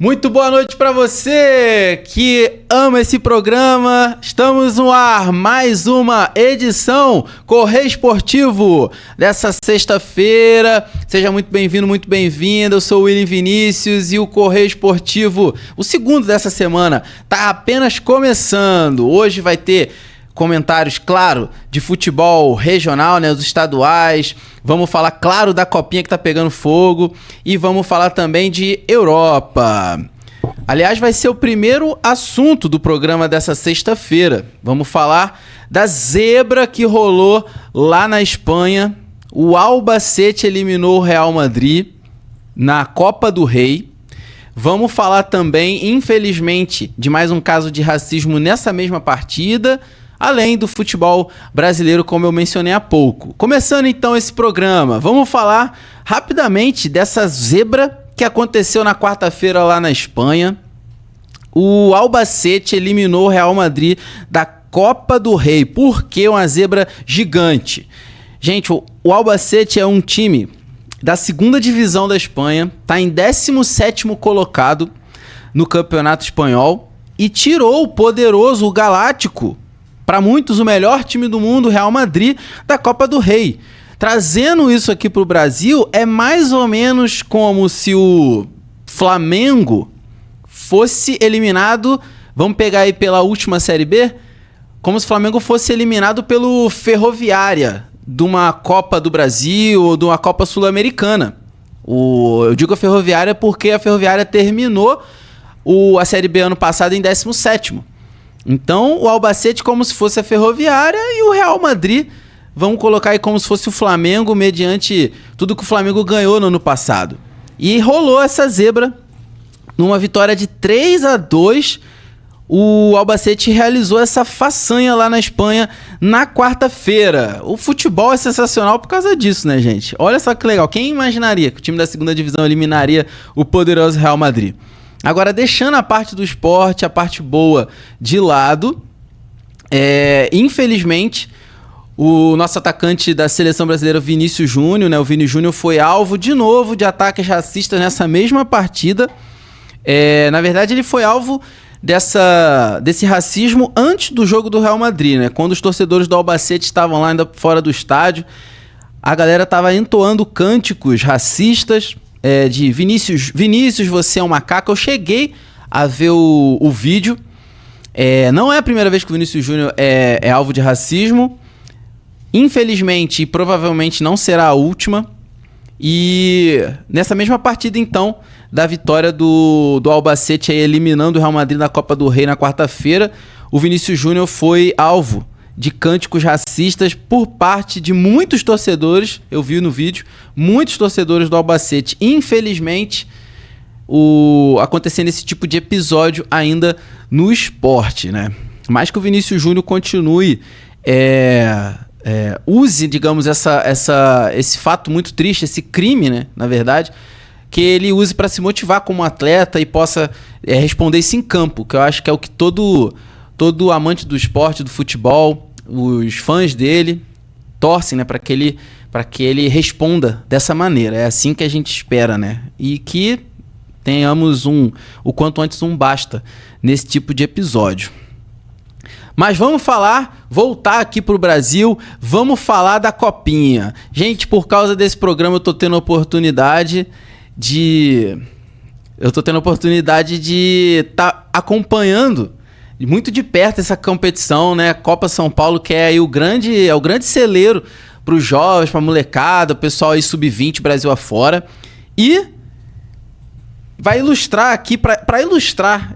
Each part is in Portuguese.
Muito boa noite para você que ama esse programa. Estamos no ar, mais uma edição Correio Esportivo dessa sexta-feira. Seja muito bem-vindo, muito bem-vinda. Eu sou o William Vinícius e o Correio Esportivo, o segundo dessa semana, tá apenas começando. Hoje vai ter comentários, claro, de futebol regional, né, os estaduais. Vamos falar, claro, da copinha que tá pegando fogo e vamos falar também de Europa. Aliás, vai ser o primeiro assunto do programa dessa sexta-feira. Vamos falar da zebra que rolou lá na Espanha. O Albacete eliminou o Real Madrid na Copa do Rei. Vamos falar também, infelizmente, de mais um caso de racismo nessa mesma partida, além do futebol brasileiro, como eu mencionei há pouco. Começando então esse programa, vamos falar rapidamente dessa zebra que aconteceu na quarta-feira lá na Espanha. O Albacete eliminou o Real Madrid da Copa do Rei. Por que uma zebra gigante? Gente, o Albacete é um time da segunda divisão da Espanha, está em 17º colocado no Campeonato Espanhol e tirou o poderoso, o Galáctico, para muitos o melhor time do mundo, Real Madrid, da Copa do Rei. Trazendo isso aqui para o Brasil, é mais ou menos como se o Flamengo fosse eliminado, vamos pegar aí pela última Série B, como se o Flamengo fosse eliminado pelo Ferroviária, de uma Copa do Brasil ou de uma Copa Sul-Americana. Eu digo a Ferroviária porque a Ferroviária terminou a Série B ano passado em 17º. Então, o Albacete como se fosse a Ferroviária e o Real Madrid, vamos colocar aí como se fosse o Flamengo, mediante tudo que o Flamengo ganhou no ano passado. E rolou essa zebra numa vitória de 3-2. O Albacete realizou essa façanha lá na Espanha na quarta-feira. O futebol é sensacional por causa disso, né, gente? Olha só que legal. Quem imaginaria que o time da segunda divisão eliminaria o poderoso Real Madrid? Agora, deixando a parte do esporte, a parte boa de lado, infelizmente, o nosso atacante da seleção brasileira, Vinícius Júnior, né, o Vini Júnior, foi alvo de novo de ataques racistas nessa mesma partida. Na verdade, ele foi alvo desse racismo antes do jogo do Real Madrid, né? Quando os torcedores do Albacete estavam lá ainda fora do estádio, a galera estava entoando cânticos racistas, de Vinícius, você é um macaco. Eu cheguei a ver o vídeo. Não é a primeira vez que o Vinícius Júnior é alvo de racismo. Infelizmente, e provavelmente não será a última. E nessa mesma partida, então, da vitória do Albacete aí, eliminando o Real Madrid na Copa do Rei na quarta-feira, o Vinícius Júnior foi alvo de cânticos racistas por parte de muitos torcedores. Eu vi no vídeo, muitos torcedores do Albacete. Infelizmente, acontecendo esse tipo de episódio ainda no esporte, né? Mas que o Vinícius Júnior continue, use, digamos, esse fato muito triste, esse crime, né, na verdade, que ele use para se motivar como atleta e possa responder isso em campo, que eu acho que é o que todo amante do esporte, do futebol, os fãs dele torcem, né, para que ele responda dessa maneira. É assim que a gente espera, né? E que tenhamos o quanto antes um basta nesse tipo de episódio. Mas vamos voltar aqui pro Brasil, vamos falar da Copinha. Gente, por causa desse programa eu tô tendo a oportunidade de estar acompanhando muito de perto essa competição, né? Copa São Paulo, que é aí o grande celeiro para os jovens, para a molecada, o pessoal aí sub-20, Brasil afora. E vai ilustrar aqui, para ilustrar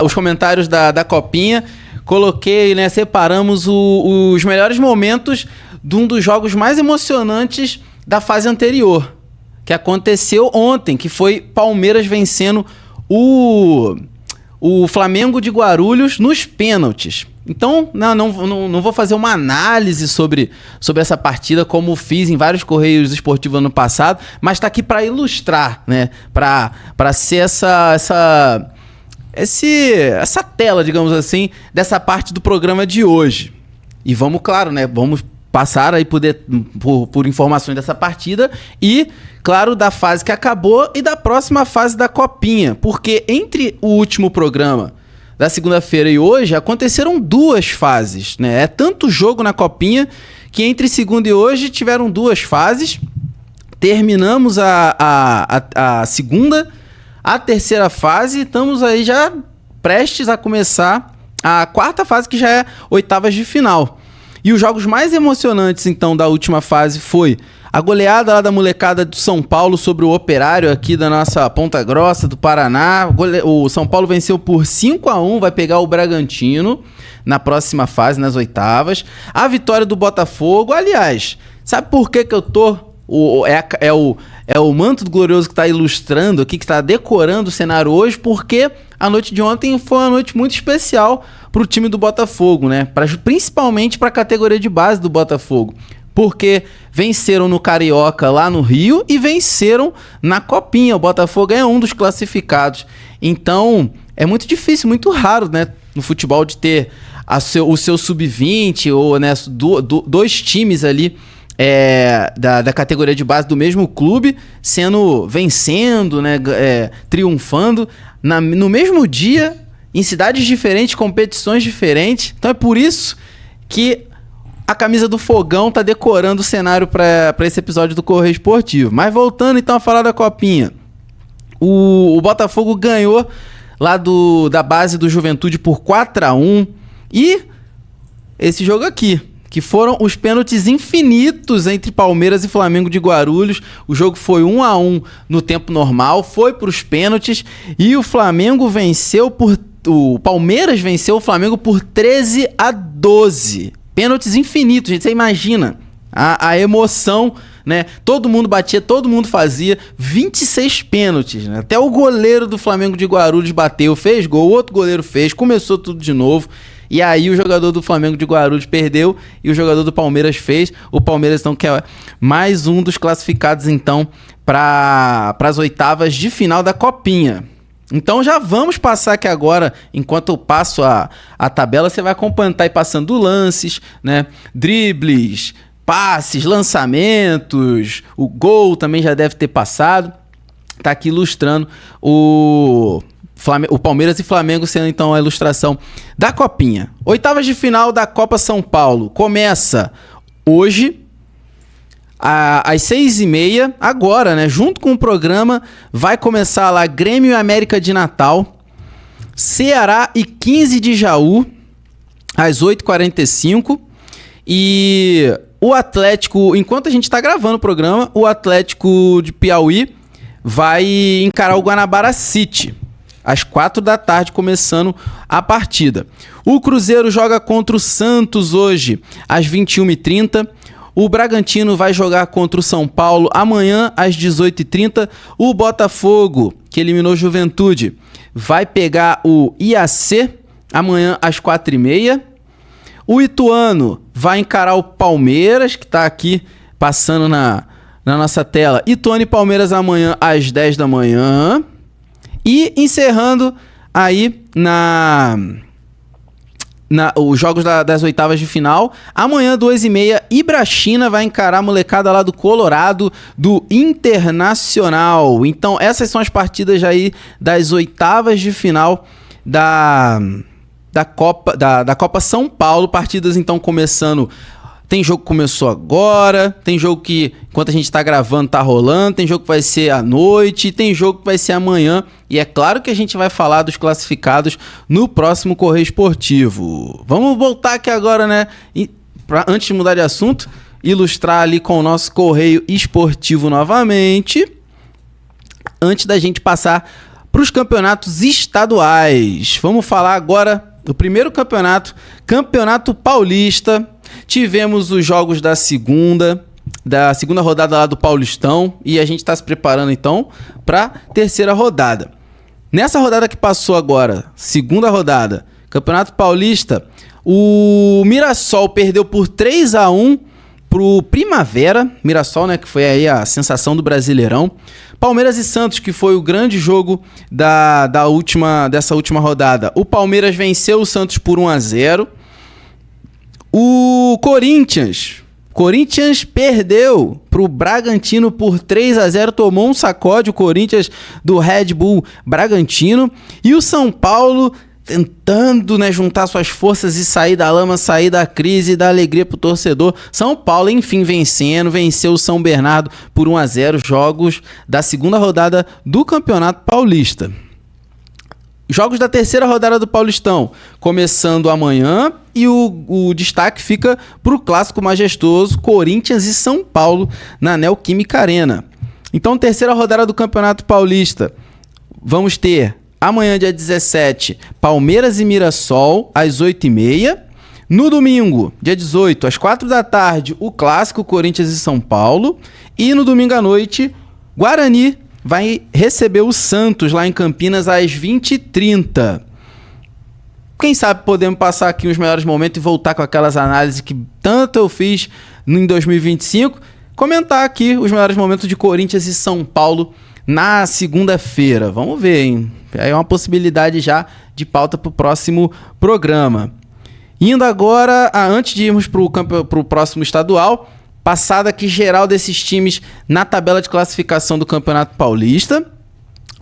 os comentários da Copinha, coloquei, né? Separamos os melhores momentos de um dos jogos mais emocionantes da fase anterior, que aconteceu ontem, que foi Palmeiras vencendo o Flamengo de Guarulhos nos pênaltis. Então, não vou fazer uma análise sobre essa partida, como fiz em vários Correios Esportivos ano passado, mas está aqui para ilustrar, né? Para ser essa tela, digamos assim, dessa parte do programa de hoje. E vamos, claro, né? Vamos passar aí por informações dessa partida e, claro, da fase que acabou e da próxima fase da Copinha. Porque entre o último programa da segunda-feira e hoje, aconteceram 2 fases, né? É tanto jogo na Copinha que entre segunda e hoje tiveram 2 fases. Terminamos a segunda, a terceira fase, estamos aí já prestes a começar a quarta fase, que já é oitavas de final. E os jogos mais emocionantes, então, da última fase foi a goleada lá da molecada do São Paulo sobre o Operário aqui da nossa Ponta Grossa, do Paraná. O São Paulo venceu por 5-1, vai pegar o Bragantino na próxima fase, nas oitavas. A vitória do Botafogo, aliás, sabe por que eu tô... É o manto do glorioso que está ilustrando aqui, que está decorando o cenário hoje, porque a noite de ontem foi uma noite muito especial para o time do Botafogo, né? Principalmente para a categoria de base do Botafogo, porque venceram no Carioca lá no Rio e venceram na Copinha. O Botafogo é um dos classificados. Então, é muito difícil, muito raro, né, no futebol de ter o seu sub-20 ou, né, 2 times ali da categoria de base do mesmo clube, vencendo, né, triunfando no mesmo dia, em cidades diferentes, competições diferentes. Então é por isso que a camisa do Fogão tá decorando o cenário para esse episódio do Correio Esportivo. Mas voltando então a falar da Copinha, o Botafogo ganhou lá da base do Juventude por 4-1, e esse jogo aqui, que foram os pênaltis infinitos entre Palmeiras e Flamengo de Guarulhos. O jogo foi 1-1 no tempo normal, foi para os pênaltis e o Palmeiras venceu o Flamengo por 13-12. Pênaltis infinitos, gente, você imagina a emoção, né? Todo mundo batia, todo mundo fazia, 26 pênaltis, né? Até o goleiro do Flamengo de Guarulhos bateu, fez gol, o outro goleiro fez, começou tudo de novo. E aí o jogador do Flamengo de Guarulhos perdeu e o jogador do Palmeiras fez. O Palmeiras, então, que é mais um dos classificados, então, para as oitavas de final da Copinha. Então já vamos passar aqui agora, enquanto eu passo a tabela, você vai acompanhando, tá aí passando lances, né? Dribles, passes, lançamentos, o gol também já deve ter passado. Tá aqui ilustrando o Palmeiras e Flamengo, sendo então a ilustração da Copinha. Oitavas de final da Copa São Paulo. Começa hoje, às 6h30, agora, né? Junto com o programa, vai começar lá Grêmio e América de Natal, Ceará e 15 de Jaú, às 8h45. E o Atlético, enquanto a gente está gravando o programa, o Atlético de Piauí vai encarar o Guanabara City, às 4h, começando a partida. O Cruzeiro joga contra o Santos hoje, às 21h30. O Bragantino vai jogar contra o São Paulo amanhã, às 18h30. O Botafogo, que eliminou Juventude, vai pegar o IAC amanhã, às 4h30. O Ituano vai encarar o Palmeiras, que está aqui passando na nossa tela. Ituano e Palmeiras amanhã, às 10h. E encerrando aí os jogos das oitavas de final, amanhã 2h30, Ibrachina vai encarar a molecada lá do Colorado, do Internacional. Então essas são as partidas aí das oitavas de final da Copa São Paulo. Partidas então começando. Tem jogo que começou agora, tem jogo que, enquanto a gente tá gravando, tá rolando, tem jogo que vai ser à noite, tem jogo que vai ser amanhã. E é claro que a gente vai falar dos classificados no próximo Correio Esportivo. Vamos voltar aqui agora, né? Antes de mudar de assunto, ilustrar ali com o nosso Correio Esportivo novamente, antes da gente passar para os campeonatos estaduais. Vamos falar agora do primeiro campeonato, Campeonato Paulista. Tivemos os jogos da segunda rodada lá do Paulistão e a gente está se preparando então para a terceira rodada. Nessa rodada que passou agora, segunda rodada, Campeonato Paulista, o Mirassol perdeu por 3-1 pro Primavera, Mirassol, né, que foi aí a sensação do Brasileirão. Palmeiras e Santos, que foi o grande jogo dessa última rodada. O Palmeiras venceu o Santos por 1-0. O Corinthians Corinthians perdeu pro Bragantino por 3-0, tomou um sacode o Corinthians do Red Bull Bragantino. E o São Paulo tentando, né, juntar suas forças e sair da lama, sair da crise e dar alegria pro torcedor. São Paulo, enfim, venceu o São Bernardo por 1-0, jogos da segunda rodada do Campeonato Paulista. Jogos da terceira rodada do Paulistão, começando amanhã, e o destaque fica para o clássico majestoso Corinthians e São Paulo na Neoquímica Arena. Então, terceira rodada do Campeonato Paulista, vamos ter amanhã, dia 17, Palmeiras e Mirassol, às 8h30. No domingo, dia 18, às 4 da tarde, o clássico Corinthians e São Paulo. E no domingo à noite, Guarani vai receber o Santos lá em Campinas às 20h30. Quem sabe podemos passar aqui os melhores momentos e voltar com aquelas análises que tanto eu fiz em 2025. Comentar aqui os melhores momentos de Corinthians e São Paulo na segunda-feira. Vamos ver, hein? É uma possibilidade já de pauta para o próximo programa. Indo agora, antes de irmos para o próximo estadual, passada aqui geral desses times na tabela de classificação do Campeonato Paulista.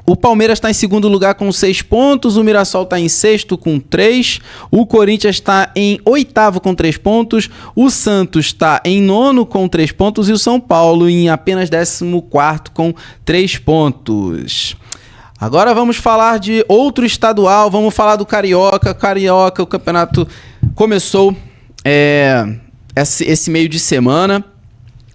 O Palmeiras está em segundo lugar com 6 pontos, o Mirassol está em sexto com 3, o Corinthians está em oitavo com 3 pontos, o Santos está em nono com 3 pontos e o São Paulo em apenas 14º com 3 pontos. Agora vamos falar de outro estadual, vamos falar do Carioca. Carioca, o campeonato começou esse meio de semana.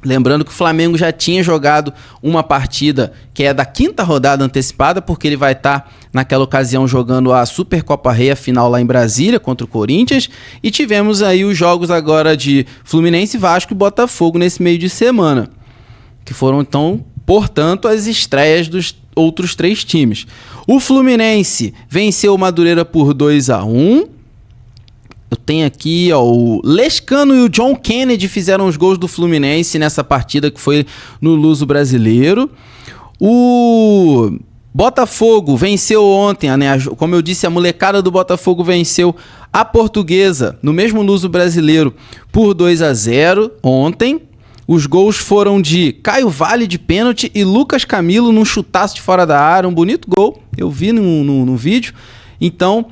Lembrando que o Flamengo já tinha jogado uma partida que é da quinta rodada antecipada, porque ele vai estar naquela ocasião jogando a Supercopa Rei, a final lá em Brasília contra o Corinthians. E tivemos aí os jogos agora de Fluminense, Vasco e Botafogo nesse meio de semana, que foram então, portanto, as estreias dos outros 3 times. O Fluminense venceu o Madureira por 2-1. Eu tenho aqui, ó, o Lescano e o John Kennedy fizeram os gols do Fluminense nessa partida que foi no Luso Brasileiro. O Botafogo venceu ontem, né? Como eu disse, a molecada do Botafogo venceu a Portuguesa no mesmo Luso Brasileiro por 2-0 ontem. Os gols foram de Caio Vale de pênalti e Lucas Camilo num chutaço de fora da área, um bonito gol, eu vi no vídeo. Então,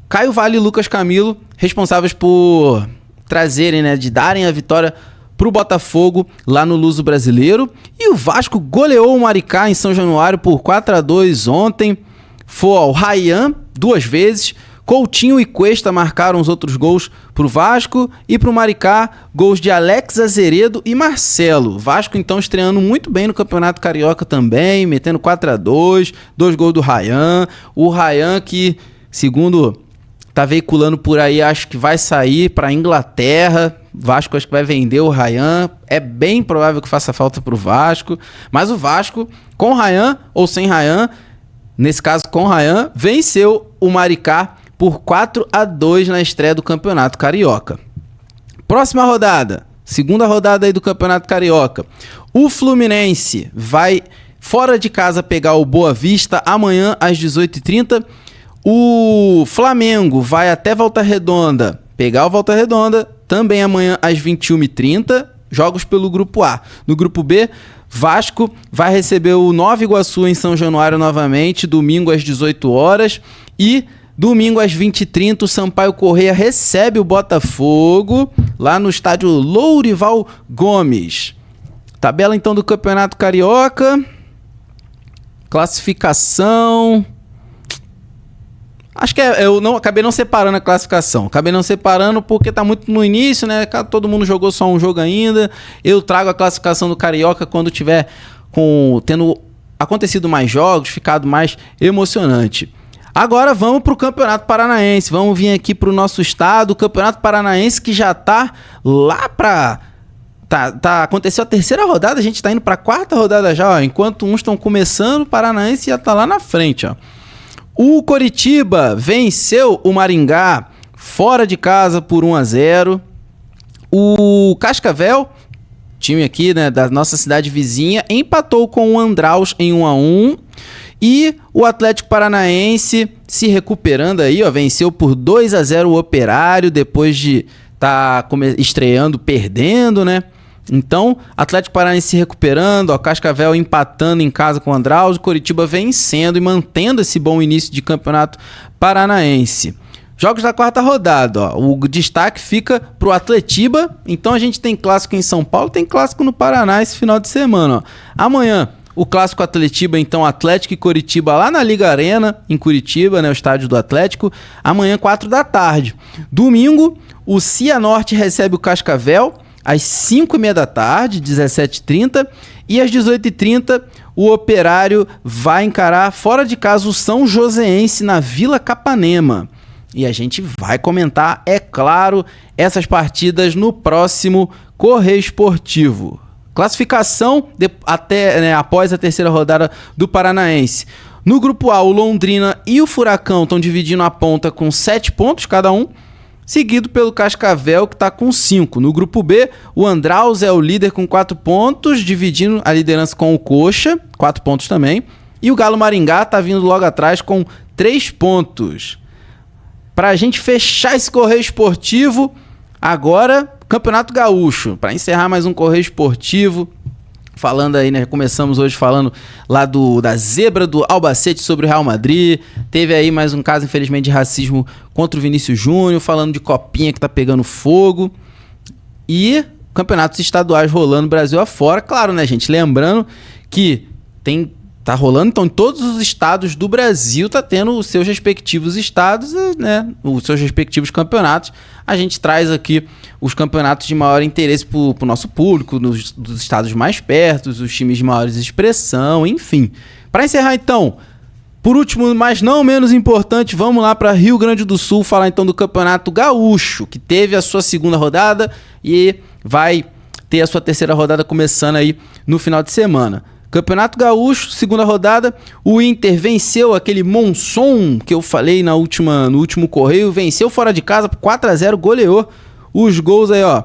Caio Vale e Lucas Camilo responsáveis por trazerem, né, de darem a vitória para o Botafogo lá no Luso Brasileiro. E o Vasco goleou o Maricá em São Januário por 4-2 ontem. Foi o Ryan 2 vezes. Coutinho e Cuesta marcaram os outros gols para o Vasco. E para o Maricá, gols de Alex Azeredo e Marcelo. Vasco então estreando muito bem no Campeonato Carioca também, metendo 4-2, 2 gols do Ryan. O Ryan que, segundo tá veiculando por aí, acho que vai sair para Inglaterra. Vasco acho que vai vender o Ryan. É bem provável que faça falta pro Vasco. Mas o Vasco, com Ryan ou sem Ryan, nesse caso com Ryan, venceu o Maricá por 4-2 na estreia do Campeonato Carioca. Próxima rodada, segunda rodada aí do Campeonato Carioca. O Fluminense vai fora de casa pegar o Boa Vista amanhã às 18h30. O Flamengo vai até Volta Redonda pegar o Volta Redonda também amanhã às 21h30, jogos pelo Grupo A. No Grupo B, Vasco vai receber o Nova Iguaçu em São Januário novamente, domingo às 18 horas. E domingo às 20h30, o Sampaio Corrêa recebe o Botafogo lá no estádio Lourival Gomes. Tabela então do Campeonato Carioca. Classificação. Acho que acabei não separando a classificação. Acabei não separando porque tá muito no início, né? Todo mundo jogou só um jogo ainda. Eu trago a classificação do Carioca quando tiver tendo acontecido mais jogos, ficado mais emocionante. Agora vamos pro Campeonato Paranaense. Vamos vir aqui pro nosso estado. O Campeonato Paranaense que já tá lá pra... aconteceu a terceira rodada, a gente tá indo pra quarta rodada já, ó. Enquanto uns estão começando, o Paranaense já tá lá na frente, ó. O Coritiba venceu o Maringá fora de casa por 1-0. O Cascavel, time aqui, né, da nossa cidade vizinha, empatou com o Andraus em 1-1. E o Atlético Paranaense se recuperando aí, ó, venceu por 2-0 o Operário depois de tá estreando, perdendo, né? Então, Atlético Paranaense se recuperando, Cascavel empatando em casa com o Andraus, Coritiba vencendo e mantendo esse bom início de campeonato paranaense. Jogos da quarta rodada, ó. O destaque fica pro Atletiba. Então a gente tem clássico em São Paulo, tem clássico no Paraná esse final de semana, ó. Amanhã, o clássico Atletiba, então Atlético e Coritiba lá na Liga Arena, em Curitiba, né, o estádio do Atlético. Amanhã, 4 da tarde. Domingo, o Cianorte recebe o Cascavel às 5h30 da tarde, 17h30. E às 18h30, o Operário vai encarar fora de casa o São Joséense na Vila Capanema. E a gente vai comentar, é claro, essas partidas no próximo Correio Esportivo. Classificação após a terceira rodada do Paranaense. No grupo A, o Londrina e o Furacão estão dividindo a ponta com 7 pontos cada um, seguido pelo Cascavel, que está com 5. No grupo B, o Andraus é o líder com 4 pontos, dividindo a liderança com o Coxa, 4 pontos também. E o Galo Maringá está vindo logo atrás com 3 pontos. Para a gente fechar esse Correio Esportivo, agora, Campeonato Gaúcho. Para encerrar mais um Correio Esportivo, falando aí, né? Começamos hoje falando lá da zebra do Albacete sobre o Real Madrid. Teve aí mais um caso, infelizmente, de racismo contra o Vinícius Júnior, falando de copinha que tá pegando fogo. E campeonatos estaduais rolando Brasil afora. Claro, né, gente? Lembrando que tá rolando, então, em todos os estados do Brasil tá tendo os seus respectivos estados, né? Os seus respectivos campeonatos. A gente traz aqui os campeonatos de maior interesse pro nosso público, dos estados mais perto, os times de maior expressão, enfim. Para encerrar, então, por último, mas não menos importante, vamos lá para Rio Grande do Sul falar então do Campeonato Gaúcho, que teve a sua segunda rodada e vai ter a sua terceira rodada começando aí no final de semana. Campeonato Gaúcho, segunda rodada, o Inter venceu aquele Monson que eu falei no último Correio, venceu fora de casa por 4-0, goleou. Os gols aí, ó,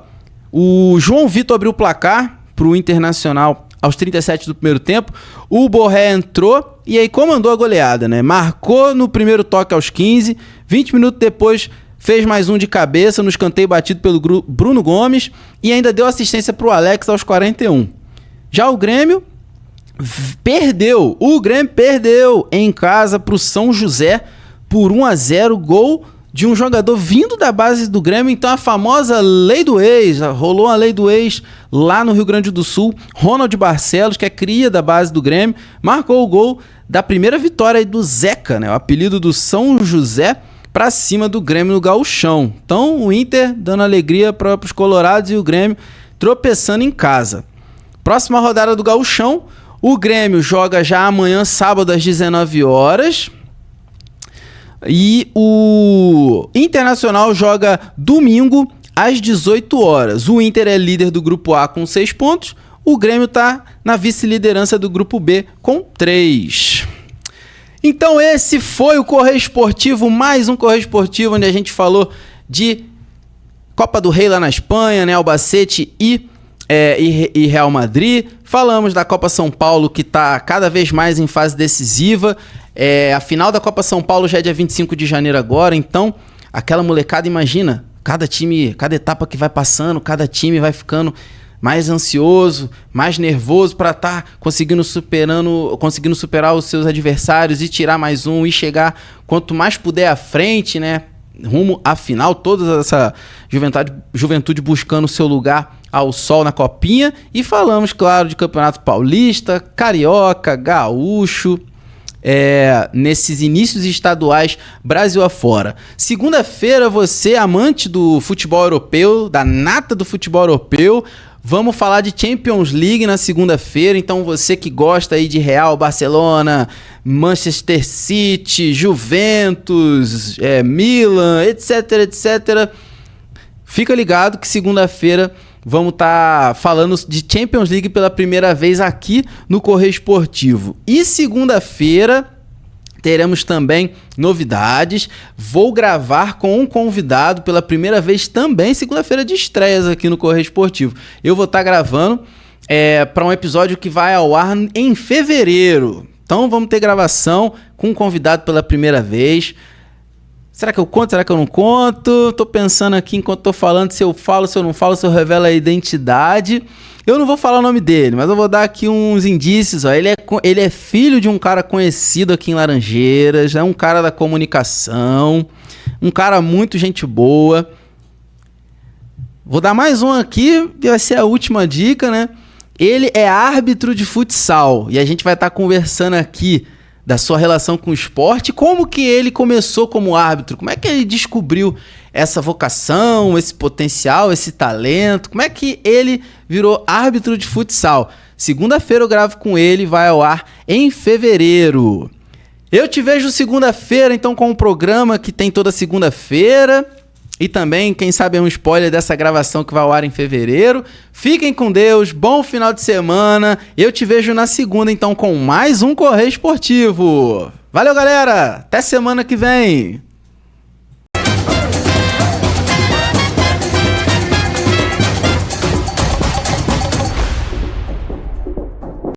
o João Vitor abriu o placar pro Internacional aos 37 do primeiro tempo, o Borré entrou e aí comandou a goleada, né? Marcou no primeiro toque aos 15, 20 minutos depois fez mais um de cabeça no escanteio batido pelo Bruno Gomes e ainda deu assistência pro Alex aos 41. Já o Grêmio perdeu em casa pro São José por 1-0, gol de um jogador vindo da base do Grêmio, então a famosa lei do ex, rolou a lei do ex lá no Rio Grande do Sul, Ronald Barcelos, que é cria da base do Grêmio, marcou o gol da primeira vitória do Zeca, né, o apelido do São José, pra cima do Grêmio no Gauchão. Então o Inter dando alegria para os colorados e o Grêmio tropeçando em casa. Próxima rodada do Gauchão, o Grêmio joga já amanhã, sábado, às 19 horas. E o Internacional joga domingo, às 18 horas. O Inter é líder do Grupo A com 6 pontos. O Grêmio está na vice-liderança do Grupo B com 3. Então esse foi o Correio Esportivo, mais um Correio Esportivo, onde a gente falou de Copa do Rei lá na Espanha, né? Albacete e Real Madrid. Falamos da Copa São Paulo, que está cada vez mais em fase decisiva. A final da Copa São Paulo já é dia 25 de janeiro agora, então aquela molecada, imagina, cada time, cada etapa que vai passando, cada time vai ficando mais ansioso, mais nervoso para estar conseguindo superar os seus adversários e tirar mais um e chegar quanto mais puder à frente, né? Rumo à final, toda essa juventude buscando o seu lugar ao sol na copinha. E falamos, claro, de Campeonato Paulista, Carioca, Gaúcho, nesses inícios estaduais Brasil afora. Segunda-feira, você, amante do futebol europeu, da nata do futebol europeu, vamos falar de Champions League na segunda-feira. Então você que gosta aí de Real, Barcelona, Manchester City, Juventus, Milan, etc, fica ligado que segunda-feira vamos estar falando de Champions League pela primeira vez aqui no Correio Esportivo. E segunda-feira teremos também novidades. Vou gravar com um convidado pela primeira vez também, segunda-feira de estreias aqui no Correio Esportivo. Eu vou estar gravando para um episódio que vai ao ar em fevereiro. Então vamos ter gravação com um convidado pela primeira vez. Será que eu conto? Será que eu não conto? Tô pensando aqui enquanto tô falando se eu falo, se eu não falo, se eu revelo a identidade. Eu não vou falar o nome dele, mas eu vou dar aqui uns indícios. Ó. Ele é filho de um cara conhecido aqui em Laranjeiras, é um cara da comunicação, um cara muito gente boa. Vou dar mais um aqui, que vai ser a última dica, né? Ele é árbitro de futsal e a gente vai estar conversando aqui da sua relação com o esporte, como que ele começou como árbitro, como é que ele descobriu essa vocação, esse potencial, esse talento, como é que ele virou árbitro de futsal. Segunda-feira eu gravo com ele, vai ao ar em fevereiro. Eu te vejo segunda-feira, então, com um programa que tem toda segunda-feira. E também, quem sabe, é um spoiler dessa gravação que vai ao ar em fevereiro. Fiquem com Deus, bom final de semana. Eu te vejo na segunda, então, com mais um Correio Esportivo. Valeu, galera! Até semana que vem!